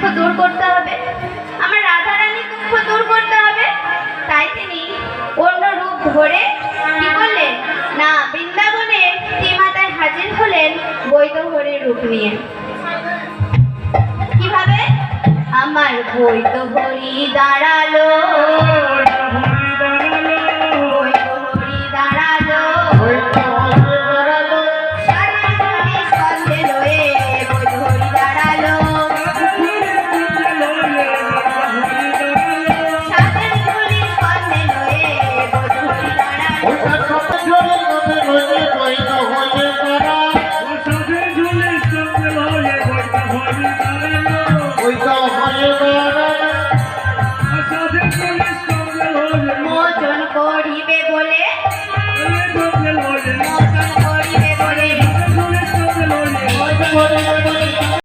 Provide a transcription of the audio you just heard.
দুঃখ দূর করতে হবে, আমার রাধারানীর দুঃখ দূর করতে হবে। তাই তিনি অন্য রূপ ধরে কি করলেন না, বৃন্দাবনে শ্রীমাতায় হাজির হলেন বৈতহরীর রূপ নিয়ে। কিভাবে? আমার বৈতহরী দাঁড়ালো